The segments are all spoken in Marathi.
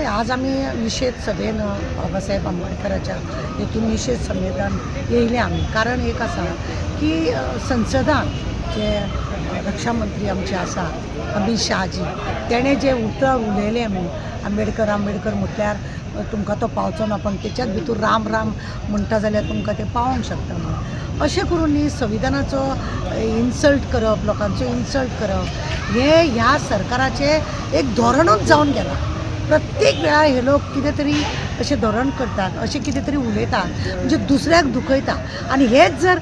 आज आम्ही निषेध सभेन बाबासाहेब आंबेडकरांच्या हेतून निषेध सभेन येयले आम्ही. कारण एक असा की संसदान जे रक्षा मंत्री आमचे आसा अमित शाहजी तेणे जे उतर उलयले आंबेडकर म्हटल्यार तुमकां तो पावचो ना, पण तेच्याच भितर राम राम म्हणटा जाल्यार तुमकां ते पावोंक शकता म्हणून अशें करून न्ही संविधानाचो इन्सल्ट करप, लोकांचो इन्सल्ट करप हे ह्या सरकाराचे एक धोरणूच जावन गेला. प्रत्येक वेळार हे लोक कितें तरी अशें धोरण करतात, अशें कितें तरी उलयतात म्हणजे दुसऱ्याक दुखयता. आनी हेच जर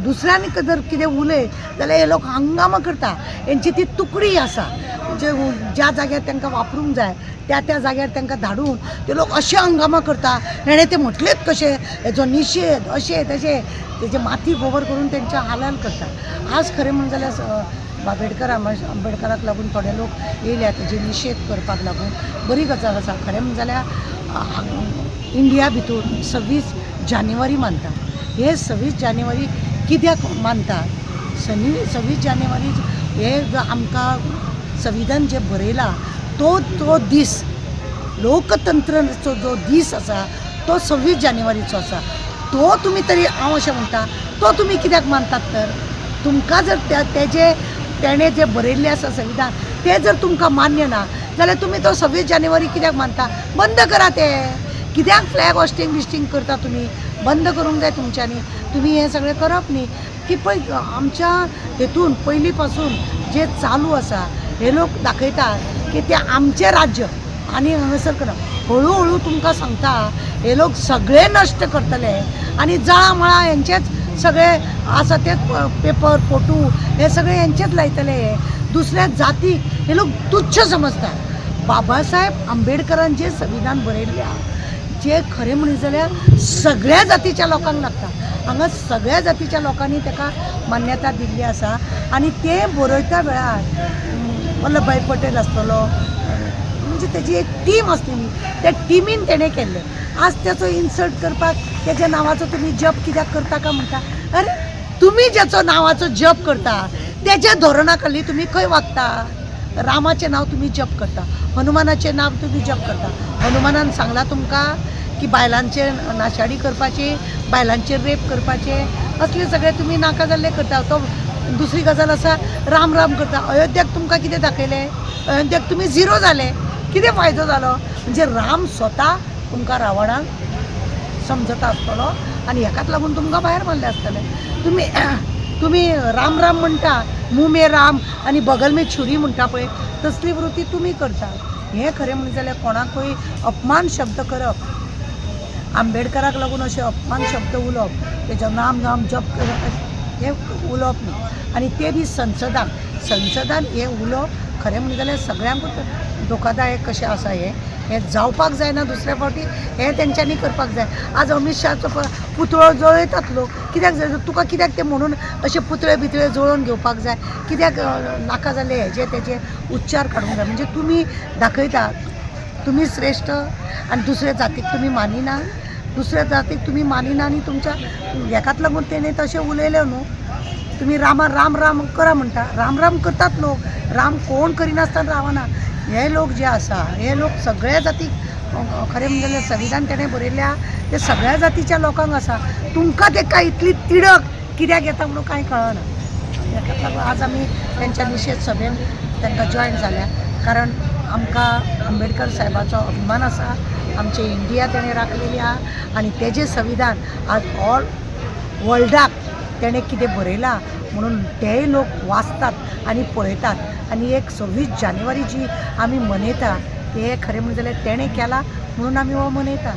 दुसऱ्यांनी जर कितें उलय जाल्यार हे लोक हंगामा करता. हेंची ती तुकडी आसा म्हणजे ज्या जाग्यार तांकां वापरूंक जाय त्या जाग्यार तांकां धाडून ते लोक अशें हंगामा करता. हेणें ते म्हटलेच कशें हेजो निशेध अशें तशें तेजे माथी गोबर करून तेंच्या हालाल करता. आज खरें म्हणून जाल्यार आंबेडकराक लागून थोडे लोक येयल्या तेजे निशेध करपाक लागून बरी गजाल आसा. खरें म्हणून जाल्यार इंडिया भितर 26 जानेवारी मानता. हे 26 जानेवारी कित्याक मानतात? 26 जानेवारी हे आमकां संविधान जे बरयला तो दीस लोकतंत्राचो जो दीस आसा तो 26 जानेवारीचो आसा. तो तुमी तरी हांव अशें म्हणटा तो तुमी कित्याक मानतात? तर तुमकां जर तेणें जे बरयल्लें आसा संविधान तें जर तुमकां मान्य ना जाल्यार तुमी तो 26 जानेवारी कित्याक मानता? बंद करा ते. कित्याक फ्लॅग हॉस्टिंग बिस्टिंग करता तुमी? बंद करूंक जाय तुमच्यांनी. तुमी हें सगळें करप न्ही की पळय आमच्या हेतून पयलीं पासून जे चालू आसा हे लोक दाखयतात की ते आमचें राज्य आनी हांगासर करप. हळू तुमकां सांगता हे लोक सगळे नश्ट करतले आनी जळामळा हेंचेच सगळे आसा तेच पेपर फोटो हे सगळे हेंचेच लायतले. दुसऱ्या जातीक हे लोक तुच्छ समजतात. बाबासाहेब आंबेडकरान जे संविधान बरयल्या जे खरें म्हणत जाल्यार सगळ्या जातीच्या लोकांक लागता. हांगा सगळ्या जातीच्या लोकांनी ताका मान्यता दिल्ली आसा. आनी ते बरयता वेळार वल्लभभाई पटेल आसतलो म्हणजे तेजी एक टीम आसलेली. त्या टिमीन तेणें केल्लें. आज त्याचो इन्सल्ट करपाक तेज्या नांवाचो तुमी जप कित्याक करता काय म्हणटा? अरे तुमी ज्याचो नांवाचो जप करता तेज्या धोरणा खाली तुमी खंय वागता? रामाचें नांव तुमी जप करता, हनुमानाचें नांव तुमी जप करता. हनुमानान सांगलां तुमकां की बायलांचेर नाशाडी करपाची, बायलांचेर रेप करपाचे असले सगळे तुमी नाका जाल्ले करता. तो दुसरी गजाल आसा राम राम करता. अयोध्याक तुमकां कितें दाखयलें? अयोध्याक तुमी झिरो जाले. कितें फायदो जालो? म्हणजे राम स्वता तुमकां रावणाक समजता आसतलो आनी हेकाच लागून तुमकां भायर मारले आसतले. तुमी राम राम म्हणटा, मुँह में राम आनी बगल में छुरी म्हणटा पळय तसली वृत्ती तुमी करता. हें खरें म्हणलें जाल्यार कोणाकूय अपमान शब्द करप, आंबेडकराक लागून अशें अपमान शब्द उलोवप, तेजो नाम जप करप हें उलोवप न्ही. आनी ते बी संसदान हें उलोवप खरें म्हणलें जाल्यार सगळ्यांकूच धोकादायक कशें आसा. हें जावपाक जायना. दुसऱ्या फावटी हें तेंच्यांनी करपाक जाय. आज अमित शाहचो पुतळो जळयतात लोक. कित्याक तुका कित्याक ते म्हणून अशे पुतळे बितळे जळोवन घेवपाक जाय? कित्याक नाका जाल्ले हेजे तेजे उच्चार काडूंक जाय? म्हणजे तुमी दाखयता तुमी श्रेश्ठ आनी दुसऱ्या जातीक तुमी मानिना. दुसऱ्या जातीक तुमी मानिना आनी तुमच्या हेकाच लागून तेणें तशें उलयलें न्हू. तुमी राम राम करा म्हणटा. राम राम करतात लोक. राम कोण करिनासतना रावना. हे लोक जे आसा हे लोक सगळ्या जातीक खरें म्हणजे संविधान तेणें बरयल्या ते सगळ्या जातीच्या लोकांक आसा. तुमकां तेका इतली तिडक कित्याक येता म्हणून कांय कळना. हेका लागून आज आमी तेंच्या निशेध सभेन तांकां जॉयन जाल्या. कारण आमकां आंबेडकर साहेबाचो अभिमान आसा. आमची इंडिया तेणें राखलेली आहा आनी तेजें संविधान आज ऑल वर्ल्डाक तेणें कितें बरयलां म्हणून तेय लोक वाचतात आनी पळयतात. आनी एक 26 जानेवारी जी आमी मनयता ते खरें म्हणलें जाल्यार तेणें केला म्हणून आमी हो मनयता.